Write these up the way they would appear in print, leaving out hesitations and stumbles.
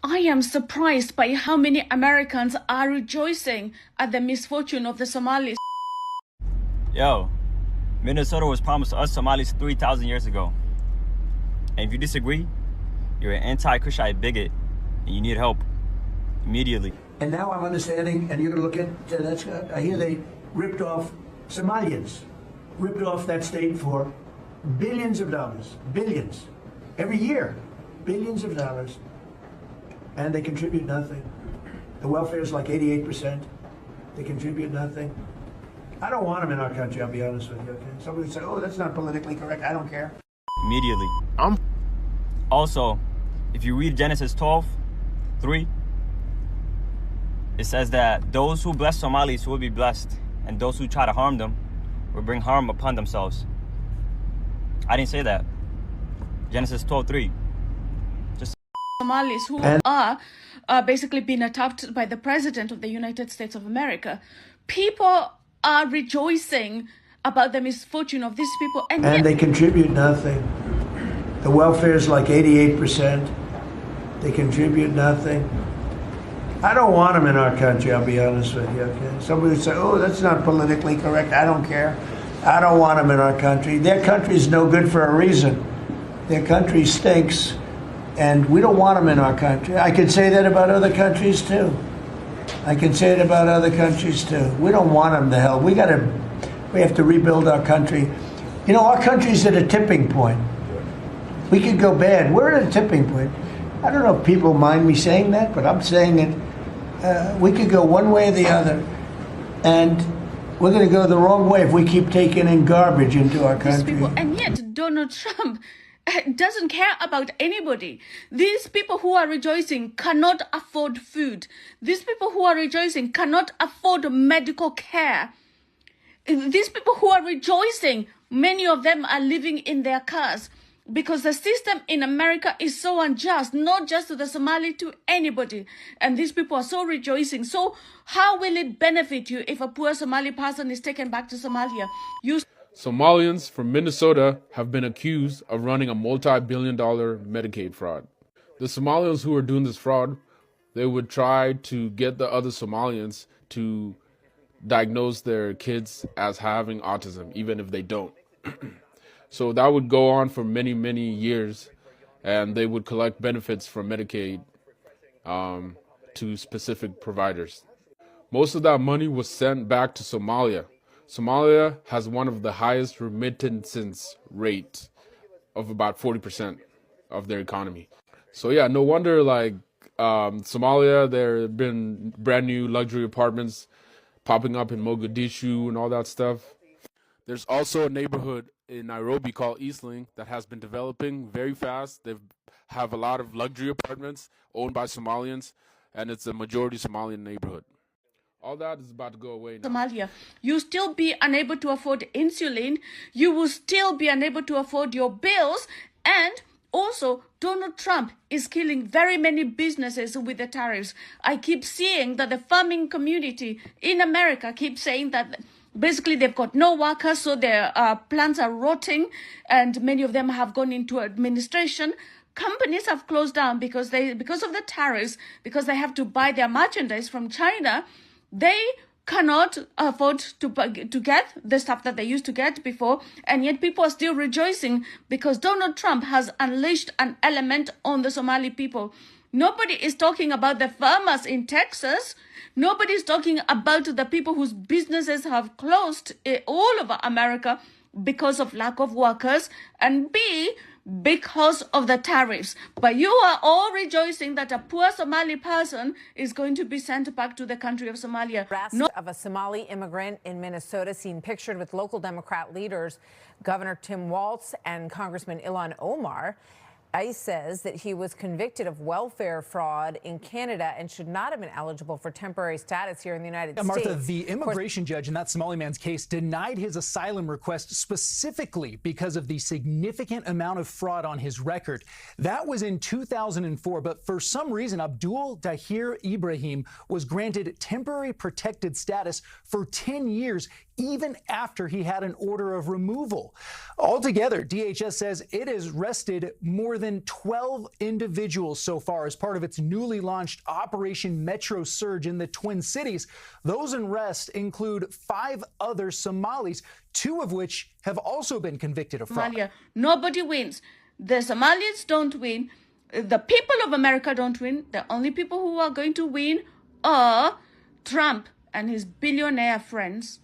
I am surprised by how many Americans are rejoicing at the misfortune of the Somalis. Yo, Minnesota was promised to us Somalis 3,000 years ago. And if you disagree, you're an anti-Cushite bigot and you need help immediately. And now I'm understanding, and you're going to look at, I hear they ripped off Somalians, ripped off that state for billions of dollars, billions, every year, billions of dollars, and they contribute nothing. The welfare is like 88%. They contribute nothing. I don't want them in our country, I'll be honest with you, okay? Somebody would say, oh, that's not politically correct. I don't care. Immediately. Also, if you read Genesis 12:3, it says that those who bless Somalis will be blessed, and those who try to harm them will bring harm upon themselves. I didn't say that. Genesis 12:3. Just Somalis who are basically being attacked by the President of the United States of America. People are rejoicing about the misfortune of these people, and they contribute nothing. The welfare is like 88%. They contribute nothing. I don't want them in our country, I'll be honest with you, okay? Somebody would say, oh, that's not politically correct. I don't care. I don't want them in our country. Their country's no good for a reason. Their country stinks, and we don't want them in our country. I could say that about other countries, too. I can say it about other countries, too. We don't want them to hell. We have to rebuild our country. You know, our country's at a tipping point. We could go bad. We're at a tipping point. I don't know if people mind me saying that, but I'm saying it. We could go one way or the other, and we're going to go the wrong way if we keep taking in garbage into our country. People, and yet Donald Trump doesn't care about anybody. These people who are rejoicing cannot afford food. These people who are rejoicing cannot afford medical care. These people who are rejoicing, many of them are living in their cars because the system in America is so unjust, not just to the Somali, to anybody. And these people are so rejoicing. So how will it benefit you if a poor Somali person is taken back to Somalia? Somalians from Minnesota have been accused of running a multi-billion-dollar Medicaid fraud. The Somalians who are doing this fraud, they would try to get the other Somalians to diagnose their kids as having autism, even if they don't. So that would go on for many, many years, and they would collect benefits from Medicaid to specific providers. Most of that money was sent back to Somalia. Somalia has one of the highest remittances rate of about 40% of their economy. So yeah, no wonder Somalia, there have been brand new luxury apartments popping up in Mogadishu and all that stuff. There's also a neighborhood in Nairobi called Eastling that has been developing very fast. They have a lot of luxury apartments owned by Somalians, and it's a majority Somalian neighborhood. All that is about to go away now. Somalia, you still be unable to afford insulin. You will still be unable to afford your bills. And also, Donald Trump is killing very many businesses with the tariffs. I keep seeing that the farming community in America keeps saying that basically they've got no workers, so their plants are rotting, and many of them have gone into administration. Companies have closed down because of the tariffs, because they have to buy their merchandise from China. They cannot afford to get the stuff that they used to get before, and yet people are still rejoicing because Donald Trump has unleashed an element on the Somali people. Nobody is talking about the farmers in Texas. Nobody is talking about the people whose businesses have closed all over America because of lack of workers, and B, because of the tariffs. But you are all rejoicing that a poor Somali person is going to be sent back to the country of Somalia. Arrest of a Somali immigrant in Minnesota seen pictured with local Democrat leaders, Governor Tim Walz and Congressman Ilhan Omar. ICE says that he was convicted of welfare fraud in Canada and should not have been eligible for temporary status here in the United States. Martha, the immigration judge in that Somali man's case denied his asylum request specifically because of the significant amount of fraud on his record. That was in 2004, but for some reason, Abdul Dahir Ibrahim was granted temporary protected status for 10 years, even after he had an order of removal. Altogether, DHS says it has arrested more than 12 individuals so far as part of its newly launched Operation Metro Surge in the Twin Cities. Those arrests include 5 other Somalis, 2 of which have also been convicted of fraud. Somalia, nobody wins. The Somalis don't win. The people of America don't win. The only people who are going to win are Trump and his billionaire friends.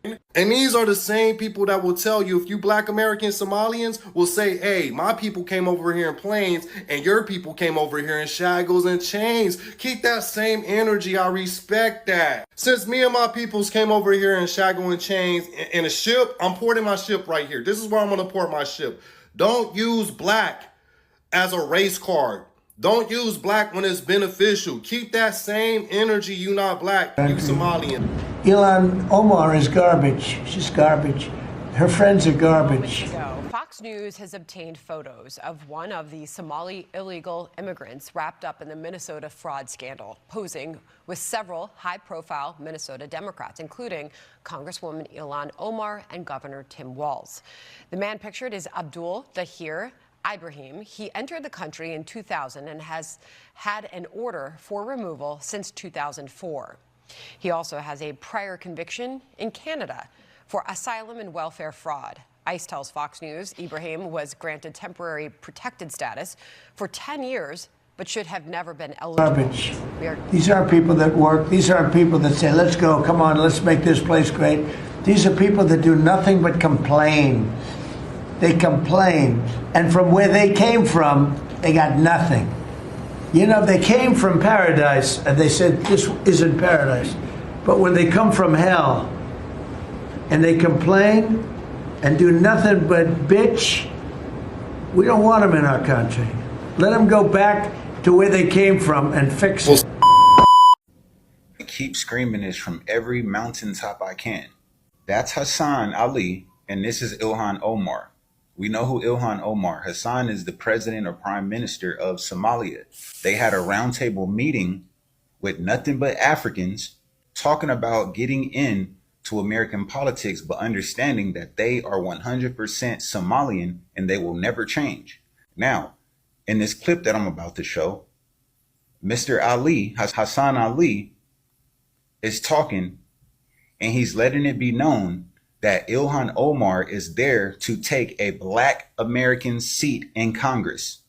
And these are the same people that will tell you, if you black American Somalians will say, hey, my people came over here in planes and your people came over here in shackles and chains. Keep that same energy. I respect that. Since me and my peoples came over here in shackles and chains in a ship, I'm porting my ship right here. This is where I'm going to port my ship. Don't use black as a race card. Don't use black when it's beneficial. Keep that same energy. You not black, you Somalian. Ilhan Omar is garbage. She's garbage. Her friends are garbage. Fox News has obtained photos of one of the Somali illegal immigrants wrapped up in the Minnesota fraud scandal, posing with several high-profile Minnesota Democrats, including Congresswoman Ilhan Omar and Governor Tim Walz. The man pictured is Abdul Dahir Ibrahim. He entered the country in 2000 and has had an order for removal since 2004. He also has a prior conviction in Canada for asylum and welfare fraud. ICE tells Fox News Ibrahim was granted temporary protected status for 10 years, but should have never been eligible. Garbage. These aren't people that work. These aren't people that say, let's go, come on, let's make this place great. These are people that do nothing but complain. They complain. And from where they came from, they got nothing. You know, they came from paradise, and they said, this isn't paradise. But when they come from hell, and they complain, and do nothing but bitch, we don't want them in our country. Let them go back to where they came from and fix it. I keep screaming this from every mountaintop I can. That's Hassan Ali, and this is Ilhan Omar. We know who Ilhan Omar. Hassan is the president or prime minister of Somalia. They had a roundtable meeting with nothing but Africans talking about getting in to American politics, but understanding that they are 100% Somalian and they will never change. Now, in this clip that I'm about to show, Mr. Ali, Hassan Ali, is talking, and he's letting it be known that Ilhan Omar is there to take a black American seat in Congress.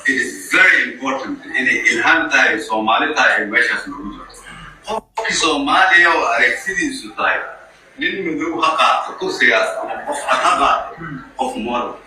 It is very important in Ilhan tayo, Somali tayo, meeshas lagu jiro. Qofki Soomaaliya oo aragtidiisu tahay nin madow ha qaato kursigaas ama qof cad ha qaato qof moral.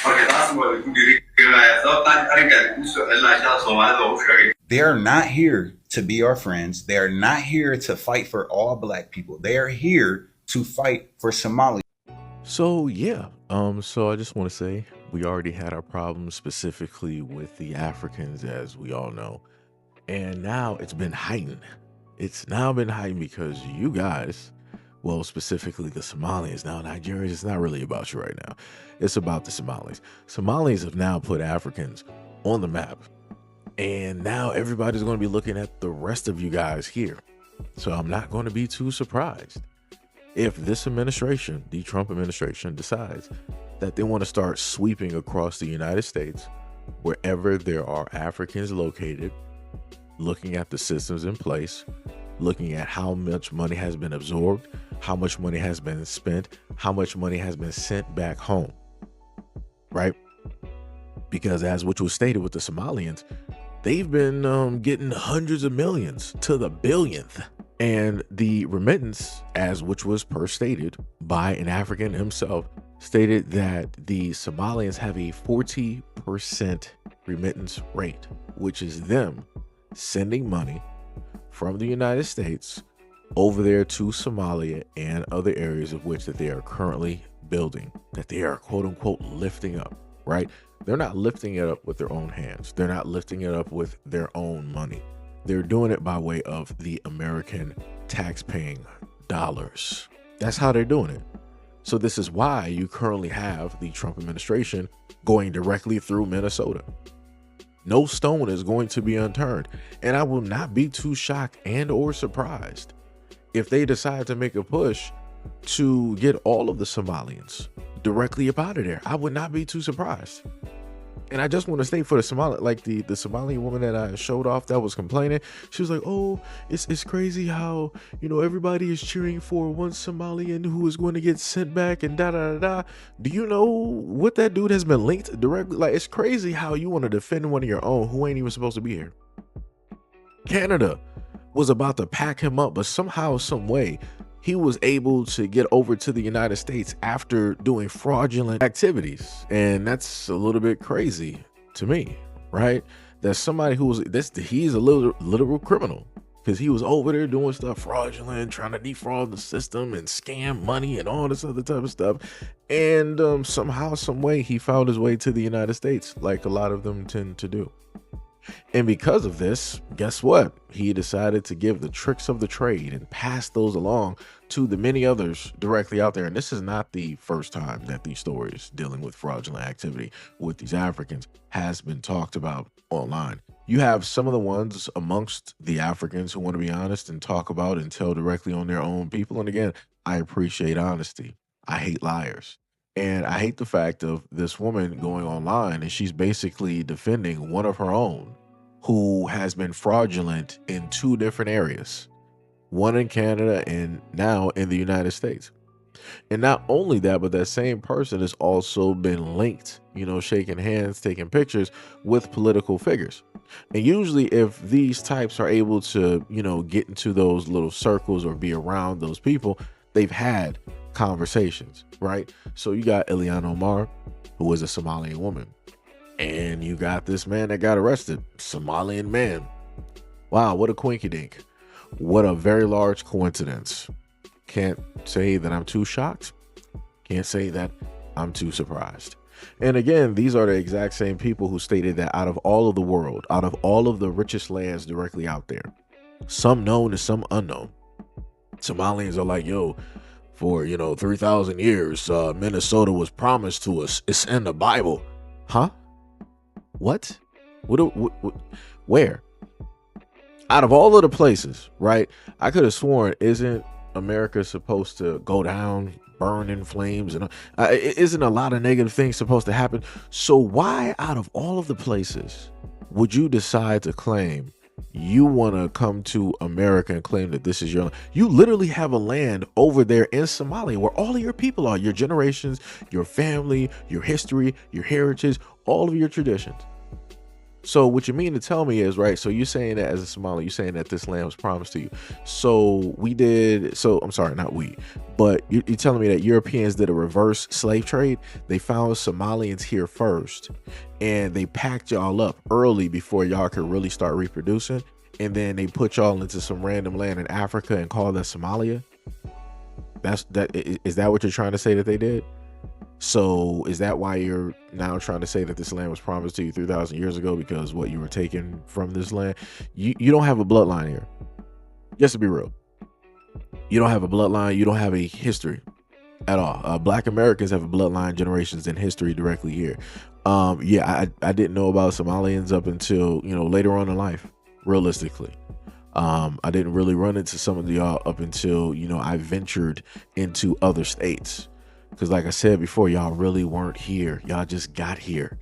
Marka taas waa lagu dhiirigelinayaa sababtaan arrinkan ku soo celinaya Soomaalida oo u sheegay. They are not here to be our friends. They are not here to fight for all black people. They are here to fight for Somali. So yeah, so I just want to say we already had our problems specifically with the Africans, as we all know, and now it's been heightened. It's now been heightened because you guys, well, specifically the Somalians, now Nigeria, it's not really about you right now. It's about the Somalis. Somalis have now put Africans on the map, and now everybody's going to be looking at the rest of you guys here. So I'm not going to be too surprised if this administration, the Trump administration, decides that they want to start sweeping across the United States, wherever there are Africans located, looking at the systems in place, looking at how much money has been absorbed, how much money has been spent, how much money has been sent back home, right? Because as which was stated with the Somalians, they've been getting hundreds of millions to the billionth. And the remittance, as which was stated by an African himself, stated that the Somalians have a 40% remittance rate, which is them sending money from the United States over there to Somalia and other areas of which that they are currently building, that they are quote unquote lifting up, right? They're not lifting it up with their own hands. They're not lifting it up with their own money. They're doing it by way of the American tax-paying dollars. That's how they're doing it. So this is why you currently have the Trump administration going directly through Minnesota. No stone is going to be unturned. And I will not be too shocked and or surprised if they decide to make a push to get all of the Somalians directly up out of there. I would not be too surprised. And I just want to state for the Somali, like the Somali woman that I showed off that was complaining, she was like, oh, it's crazy how, you know, everybody is cheering for one Somalian who is going to get sent back and da da da da. Do you know what that dude has been linked directly? Like, it's crazy how you want to defend one of your own who ain't even supposed to be here. Canada was about to pack him up, but somehow, some way, he was able to get over to the United States after doing fraudulent activities. And that's a little bit crazy to me, right? That somebody who was, he's a literal criminal, because he was over there doing stuff fraudulent, trying to defraud the system and scam money and all this other type of stuff. And somehow, some way, he found his way to the United States, like a lot of them tend to do. And because of this, guess what? He decided to give the tricks of the trade and pass those along to the many others directly out there. And this is not the first time that these stories dealing with fraudulent activity with these Africans has been talked about online. You have some of the ones amongst the Africans who want to be honest and talk about and tell directly on their own people. And again, I appreciate honesty. I hate liars. And I hate the fact of this woman going online and she's basically defending one of her own who has been fraudulent in 2 different areas, one in Canada and now in the United States. And not only that, but that same person has also been linked, you know, shaking hands, taking pictures with political figures. And usually if these types are able to, you know, get into those little circles or be around those people, they've had conversations, right? So you got Ilhan Omar, who is a Somalian woman, and you got this man that got arrested, Somalian man. Wow, what a quinky-dink. What a very large coincidence. Can't say that I'm too shocked. Can't say that I'm too surprised. And again, these are the exact same people who stated that out of all of the world, out of all of the richest lands directly out there, some known and some unknown, Somalians are like, yo, for, you know, 3,000 years, Minnesota was promised to us. It's in the Bible. Huh? What? Where? Out of all of the places, right? I could have sworn, isn't America supposed to go down, burn in flames? And isn't a lot of negative things supposed to happen? So why, out of all of the places, would you decide to claim you want to come to America and claim that this is your land? You literally have a land over there in Somalia where all of your people are, your generations, your family, your history, your heritage, all of your traditions. So what you mean to tell me is, right, so you're saying that as a Somali, you're saying that this land was promised to you. So I'm sorry, not we, but you're telling me that Europeans did a reverse slave trade. They found Somalians here first and they packed y'all up early before y'all could really start reproducing. And then they put y'all into some random land in Africa and called that Somalia. Is that what you're trying to say that they did? So is that why you're now trying to say that this land was promised to you 3,000 years ago because what you were taken from this land? You don't have a bloodline here. Just to be real. You don't have a bloodline. You don't have a history at all. Black Americans have a bloodline, generations, and history directly here. Yeah, I didn't know about Somalians up until, you know, later on in life, realistically. I didn't really run into some of y'all up until, you know, I ventured into other states. Because like I said before, y'all really weren't here. Y'all just got here.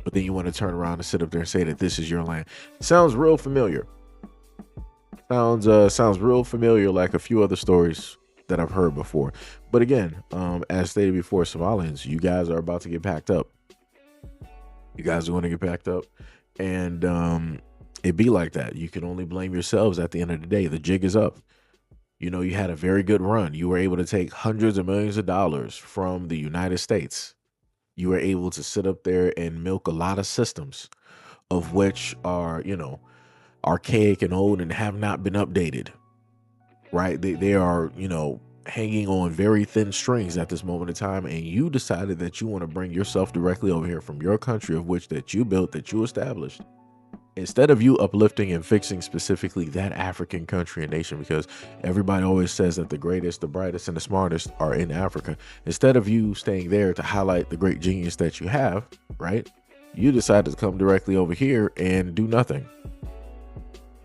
But then you want to turn around and sit up there and say that this is your land. Sounds real familiar. Sounds real familiar, like a few other stories that I've heard before. But again, as stated before, Somalians, you guys are about to get packed up. You guys are going to get packed up. And it be like that. You can only blame yourselves at the end of the day. The jig is up. You know, you had a very good run. You were able to take hundreds of millions of dollars from the United States. You were able to sit up there and milk a lot of systems of which are, you know, archaic and old and have not been updated, right? They are, you know, hanging on very thin strings at this moment in time. And you decided that you want to bring yourself directly over here from your country of which that you built, that you established. Instead of you uplifting and fixing specifically that African country and nation, because everybody always says that the greatest, the brightest, and the smartest are in Africa. Instead of you staying there to highlight the great genius that you have, right? You decided to come directly over here and do nothing.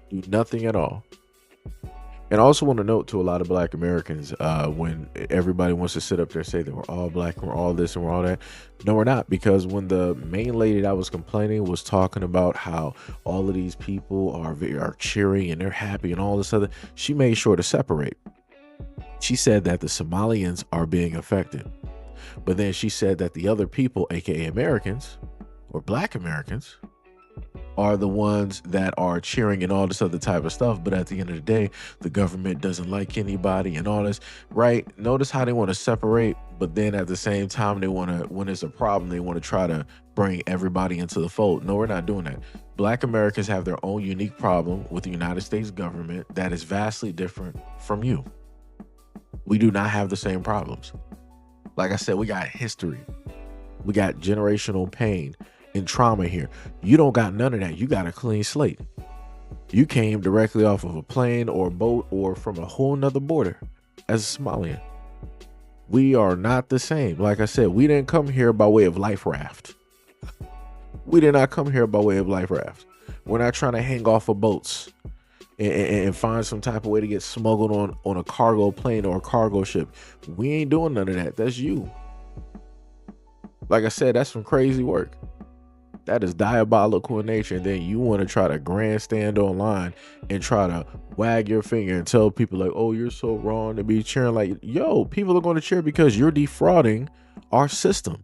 Do nothing at all. And I also want to note to a lot of Black Americans, when everybody wants to sit up there and say that we're all Black and we're all this and we're all that. No, we're not. Because when the main lady that was complaining was talking about how all of these people are cheering and they're happy and all this other, she made sure to separate. She said that the Somalians are being affected. But then she said that the other people, aka Americans or Black Americans, are the ones that are cheering and all this other type of stuff. But at the end of the day, the government doesn't like anybody and all this, right? Notice how they want to separate, but then at the same time, they want to, when there's a problem, they want to try to bring everybody into the fold. No, we're not doing that. Black Americans have their own unique problem with the United States government that is vastly different from you. We do not have the same problems. Like I said, we got history. We got generational pain and trauma here. You don't got none of that. You got a clean slate. You came directly off of a plane or a boat or from a whole nother border as a Somalian. We are not the same. Like I said, we didn't come here by way of life raft. We did not come here by way of life raft. We're not trying to hang off of boats and find some type of way to get smuggled on a cargo plane or a cargo ship. We ain't doing none of that. That's you. Like I said, that's some crazy work. That is diabolical in nature. And then you want to try to grandstand online and try to wag your finger and tell people like, oh, you're so wrong to be cheering. Like, yo, people are going to cheer because you're defrauding our system.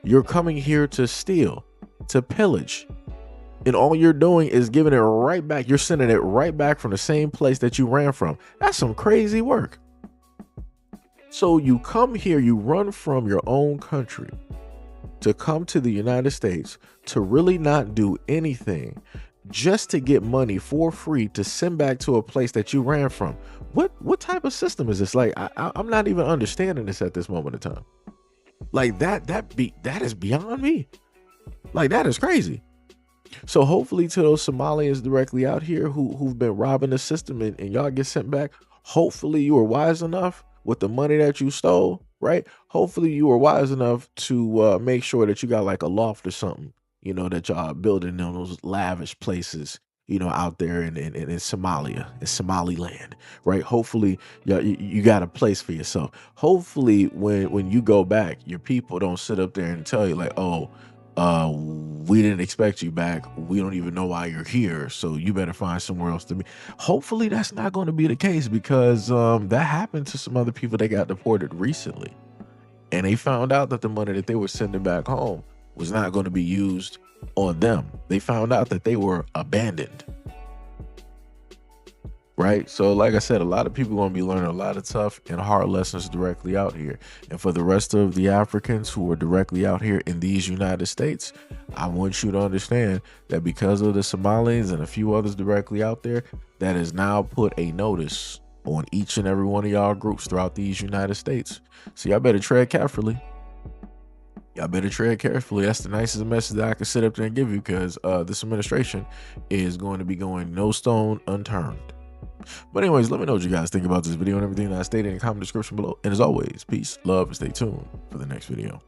You're coming here to steal, to pillage. And all you're doing is giving it right back. You're sending it right back from the same place that you ran from. That's some crazy work. So you come here, you run from your own country to come to the United States to really not do anything, just to get money for free to send back to a place that you ran from. What type of system is this? Like, I'm not even understanding this at this moment in time. Like that is beyond me. Like, that is crazy. So hopefully to those Somalians directly out here who've been robbing the system and y'all get sent back, hopefully you were wise enough with the money that you stole, right? Hopefully you were wise enough to make sure that you got like a loft or something, you know, that y'all building in those lavish places, you know, out there in Somalia, in Somaliland, right? Hopefully you got a place for yourself. Hopefully when you go back, your people don't sit up there and tell you like, oh, we didn't expect you back. We don't even know why you're here. So you better find somewhere else to be. Hopefully that's not going to be the case, because that happened to some other people that got deported recently. And they found out that the money that they were sending back home was not going to be used on them. They found out that they were abandoned. Right? So like I said, a lot of people are going to be learning a lot of tough and hard lessons directly out here. And for the rest of the Africans who are directly out here in these United States, I want you to understand that because of the Somalians and a few others directly out there, that has now put a notice on each and every one of y'all groups throughout these United States. So y'all better tread carefully. Y'all better tread carefully. That's the nicest message that I can sit up there and give you, because this administration is going to be going no stone unturned. But anyways, let me know what you guys think about this video and everything that I stated in the comment description below. And as always, peace, love, and stay tuned for the next video.